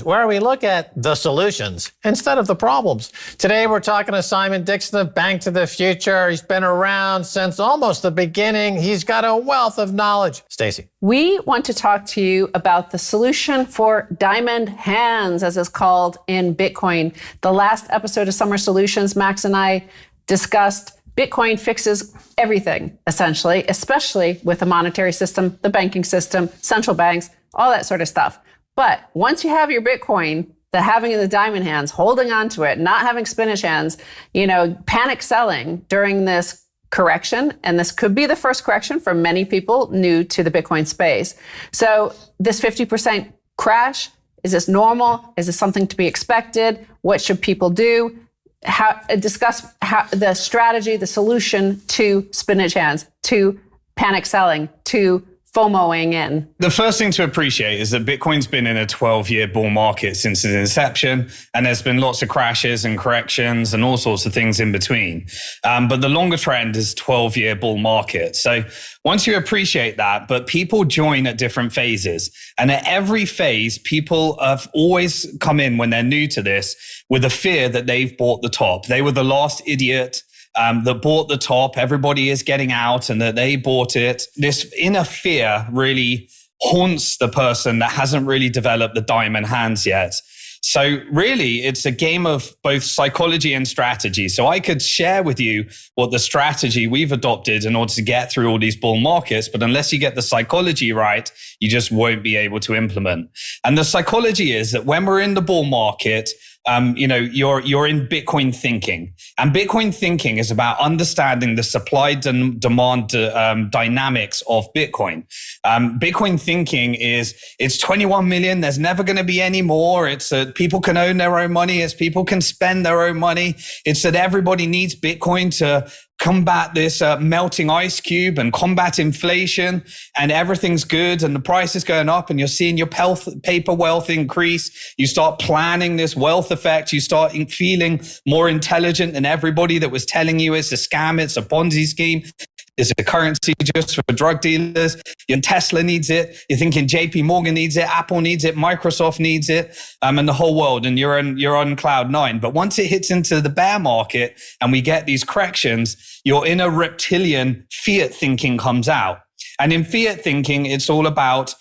where we look at the solutions instead of the problems. Today, we're talking to Simon Dixon of Bank to the Future. He's been around since almost the beginning. He's got a wealth of knowledge. Stacey. We want to talk to you about the solution for diamond hands, as it's called in Bitcoin. The last episode of Summer Solutions, Max and I discussed Bitcoin fixes everything, essentially, especially with the monetary system, the banking system, central banks, all that sort of stuff. But once you have your Bitcoin, the having the diamond hands, holding on to it, not having spinach hands, panic selling during this correction, and this could be the first correction for many people new to the Bitcoin space. So this 50% crash, is this normal? Is this something to be expected? What should people do? Discuss the strategy, the solution to spinach hands, to panic selling, to FOMOing in. The first thing to appreciate is that Bitcoin's been in a 12-year bull market since its inception, and there's been lots of crashes and corrections and all sorts of things in between. But the longer trend is 12-year bull market. So once you appreciate that, but people join at different phases. And at every phase, people have always come in when they're new to this with a fear that they've bought the top. They were the last idiot that bought the top. Everybody is getting out and that they bought it. This inner fear really haunts the person that hasn't really developed the diamond hands yet. So really, it's a game of both psychology and strategy. So I could share with you what the strategy we've adopted in order to get through all these bull markets, but unless you get the psychology right, you just won't be able to implement. And the psychology is that when we're in the bull market, you're in Bitcoin thinking, and Bitcoin thinking is about understanding the supply and demand dynamics of Bitcoin. Bitcoin thinking is it's 21 million. There's never going to be any more. It's that people can own their own money. It's people can spend their own money. It's that everybody needs Bitcoin to combat this melting ice cube and combat inflation, and everything's good and the price is going up and you're seeing your paper wealth increase. You start planning this wealth effect. You start feeling more intelligent than everybody that was telling you it's a scam, it's a Ponzi scheme. It's a currency just for drug dealers. Your Tesla needs it. You're thinking JP Morgan needs it. Apple needs it. Microsoft needs it. And the whole world. And you're on cloud nine. But once it hits into the bear market and we get these corrections, your inner reptilian fiat thinking comes out. And in fiat thinking, it's all about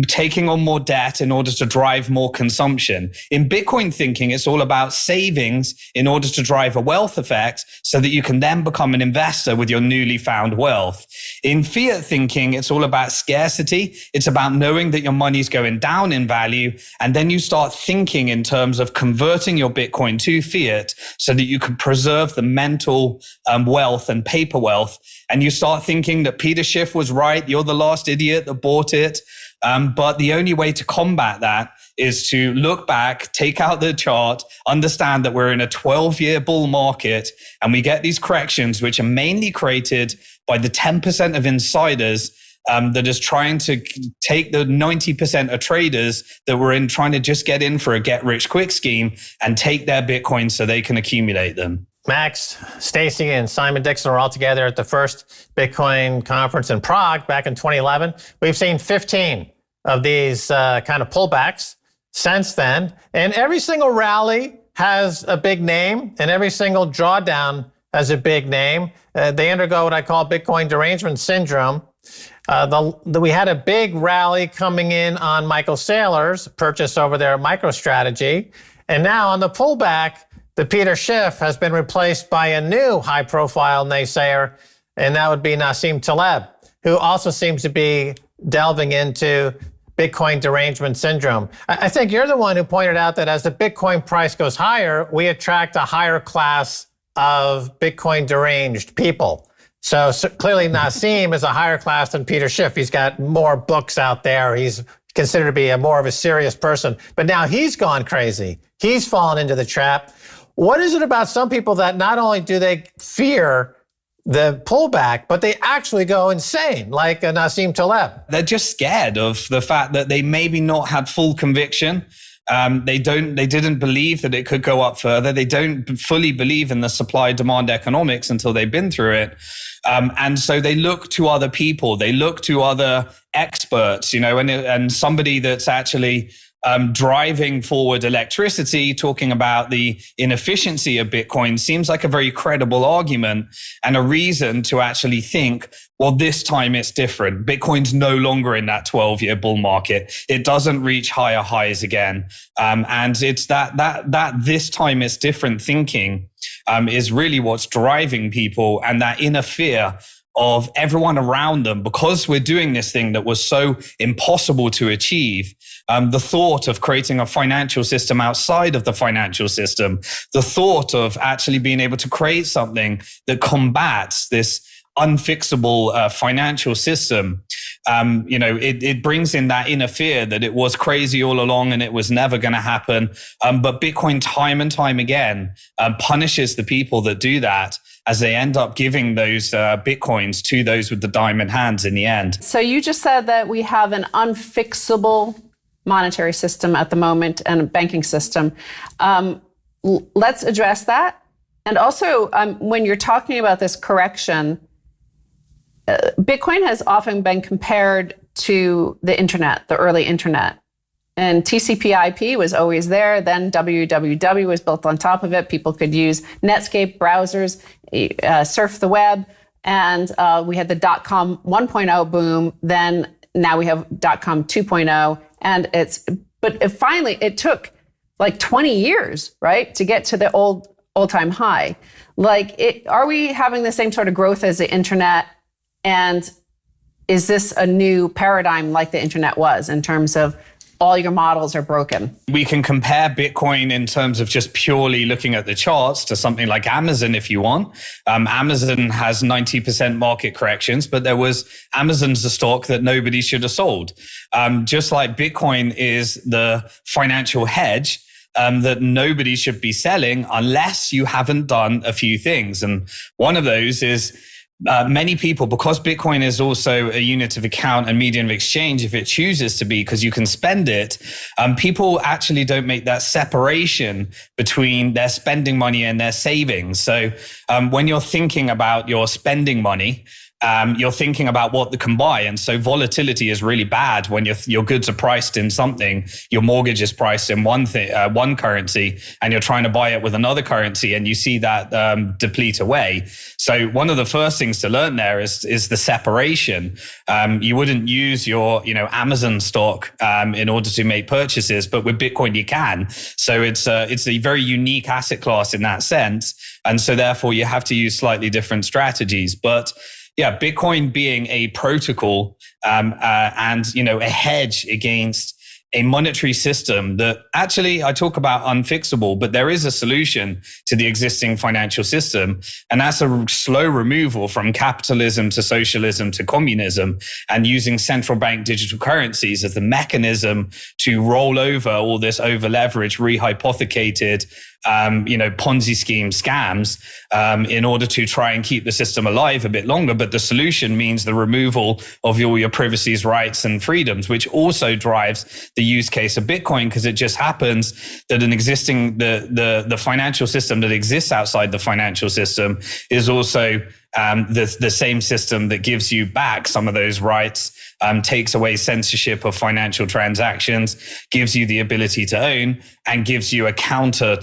taking on more debt in order to drive more consumption. In Bitcoin thinking, it's all about savings in order to drive a wealth effect so that you can then become an investor with your newly found wealth. In fiat thinking, it's all about scarcity. It's about knowing that your money's going down in value. And then you start thinking in terms of converting your Bitcoin to fiat so that you can preserve the mental wealth and paper wealth. And you start thinking that Peter Schiff was right. You're the last idiot that bought it. But the only way to combat that is to look back, take out the chart, understand that we're in a 12-year bull market, and we get these corrections, which are mainly created by the 10% of insiders that is trying to take the 90% of traders that were in trying to just get in for a get-rich-quick scheme and take their Bitcoin so they can accumulate them. Max, Stacey, and Simon Dixon are all together at the first Bitcoin conference in Prague back in 2011. We've seen 15 of these kind of pullbacks since then. And every single rally has a big name, and every single drawdown has a big name. They undergo what I call Bitcoin derangement syndrome. We had a big rally coming in on Michael Saylor's purchase over their MicroStrategy. And now on the pullback, the Peter Schiff has been replaced by a new high-profile naysayer, and that would be Nassim Taleb, who also seems to be delving into Bitcoin derangement syndrome. I think you're the one who pointed out that as the Bitcoin price goes higher, we attract a higher class of Bitcoin deranged people. So clearly Nassim is a higher class than Peter Schiff. He's got more books out there. He's considered to be more of a serious person. But now he's gone crazy. He's fallen into the trap. What is it about some people that not only do they fear the pullback, but they actually go insane, like Nassim Taleb? They're just scared of the fact that they maybe not had full conviction. They didn't believe that it could go up further. They don't fully believe in the supply demand economics until they've been through it. And so they look to other people. They look to other experts, and somebody that's actually driving forward electricity, talking about the inefficiency of Bitcoin seems like a very credible argument and a reason to actually think, well, this time it's different. Bitcoin's no longer in that 12-year bull market. It doesn't reach higher highs again. And it's that this time it's different thinking is really what's driving people, and that inner fear of everyone around them, because we're doing this thing that was so impossible to achieve. The thought of creating a financial system outside of the financial system, the thought of actually being able to create something that combats this unfixable financial system, it brings in that inner fear that it was crazy all along and it was never going to happen. But Bitcoin time and time again punishes the people that do that, as they end up giving those Bitcoins to those with the diamond hands in the end. So you just said that we have an unfixable monetary system at the moment and a banking system. Let's address that. And also, when you're talking about this correction, Bitcoin has often been compared to the internet, the early internet. And TCP/IP was always there. Then www was built on top of it. People could use Netscape browsers, surf the web. And we had the .com 1.0 boom. Then now we have .com 2.0. And finally, it took like 20 years, right, to get to the all-time high. Are we having the same sort of growth as the internet? And is this a new paradigm like the internet was, in terms of all your models are broken? We can compare Bitcoin in terms of just purely looking at the charts to something like Amazon if you want. Amazon has 90% market corrections, but Amazon's a stock that nobody should have sold. Just like Bitcoin is the financial hedge that nobody should be selling unless you haven't done a few things. And one of those is many people, because Bitcoin is also a unit of account and medium of exchange, if it chooses to be, because you can spend it, people actually don't make that separation between their spending money and their savings. So when you're thinking about your spending money, you're thinking about what they can buy. And so volatility is really bad when your goods are priced in something, your mortgage is priced in one currency, and you're trying to buy it with another currency, and you see that deplete away. So one of the first things to learn there is the separation. You wouldn't use your Amazon stock in order to make purchases, but with Bitcoin you can. So it's a very unique asset class in that sense. And so therefore you have to use slightly different strategies. But yeah, Bitcoin being a protocol and a hedge against a monetary system that actually I talk about unfixable, but there is a solution to the existing financial system. And that's a slow removal from capitalism to socialism to communism, and using central bank digital currencies as the mechanism to roll over all this over leveraged, rehypothecated, Ponzi scheme scams in order to try and keep the system alive a bit longer. But the solution means the removal of all your privacies, rights, and freedoms, which also drives the use case of Bitcoin, because it just happens that the financial system that exists outside the financial system is also the same system that gives you back some of those rights, takes away censorship of financial transactions, gives you the ability to own, and gives you a counter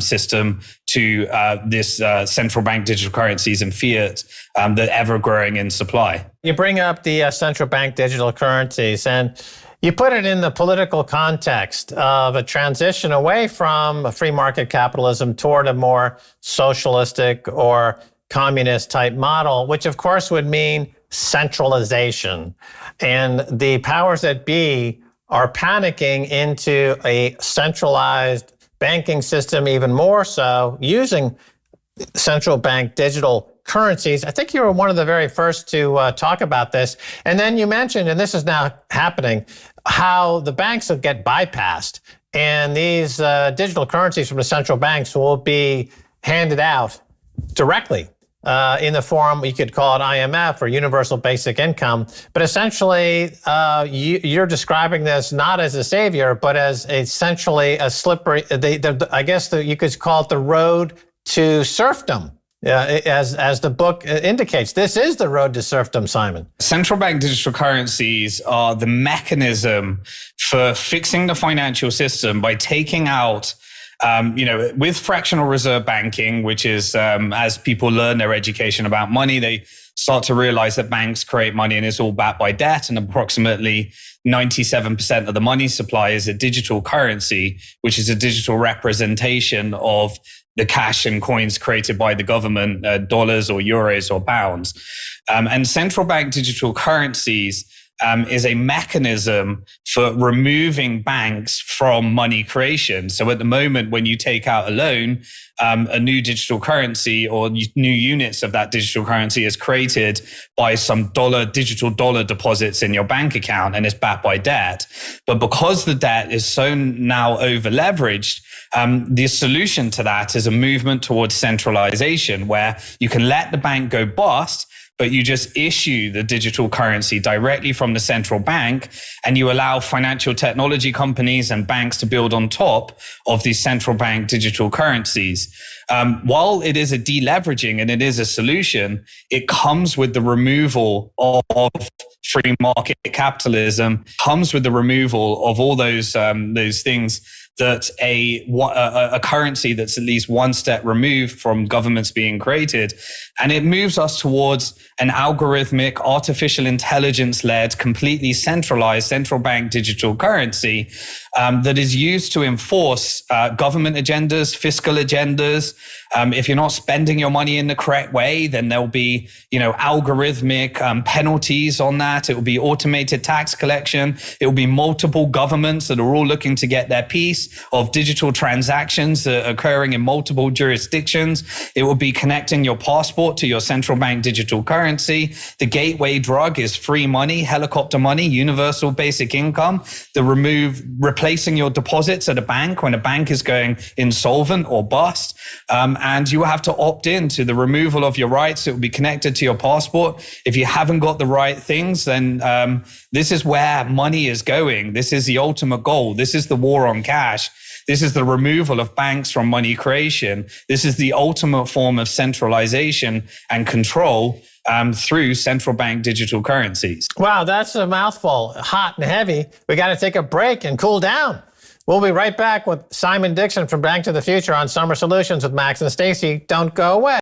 system to this central bank digital currencies and fiat that ever growing in supply. You bring up the central bank digital currencies, and you put it in the political context of a transition away from a free market capitalism toward a more socialistic or communist type model, which of course would mean centralization. And the powers that be are panicking into a centralized banking system, even more so, using central bank digital currencies. I think you were one of the very first to talk about this. And then you mentioned, and this is now happening, how the banks will get bypassed. And these digital currencies from the central banks will be handed out directly in the form, you could call it IMF or universal basic income. But essentially, you're describing this not as a savior, but as essentially a slippery, I guess you could call it the road to serfdom. As the book indicates, this is the road to serfdom, Simon. Central bank digital currencies are the mechanism for fixing the financial system by taking out, with fractional reserve banking, which is as people learn their education about money, they start to realize that banks create money and it's all backed by debt, and approximately 97% of the money supply is a digital currency, which is a digital representation of the cash and coins created by the government, dollars or euros or pounds. And central bank digital currencies is a mechanism for removing banks from money creation. So at the moment, when you take out a loan, a new digital currency or new units of that digital currency is created by some digital dollar deposits in your bank account, and it's backed by debt. But because the debt is so now over leveraged, the solution to that is a movement towards centralization, where you can let the bank go bust, but you just issue the digital currency directly from the central bank, and you allow financial technology companies and banks to build on top of these central bank digital currencies. While it is a deleveraging and it is a solution, it comes with the removal of free market capitalism, comes with the removal of all those things that a currency that's at least one step removed from governments being created. And it moves us towards an algorithmic, artificial intelligence-led, completely centralized central bank digital currency that is used to enforce government agendas, fiscal agendas. If you're not spending your money in the correct way, then there'll be, algorithmic penalties on that. It will be automated tax collection. It will be multiple governments that are all looking to get their piece of digital transactions occurring in multiple jurisdictions. It will be connecting your passport to your central bank digital currency. The gateway drug is free money, helicopter money, universal basic income. Replacing your deposits at a bank when a bank is going insolvent or bust. And you have to opt in to the removal of your rights. It will be connected to your passport. If you haven't got the right things, then this is where money is going. This is the ultimate goal. This is the war on cash. This is the removal of banks from money creation. This is the ultimate form of centralization and control through central bank digital currencies. Wow, that's a mouthful, hot and heavy. We got to take a break and cool down. We'll be right back with Simon Dixon from Bank to the Future on Summer Solutions with Max and Stacy. Don't go away.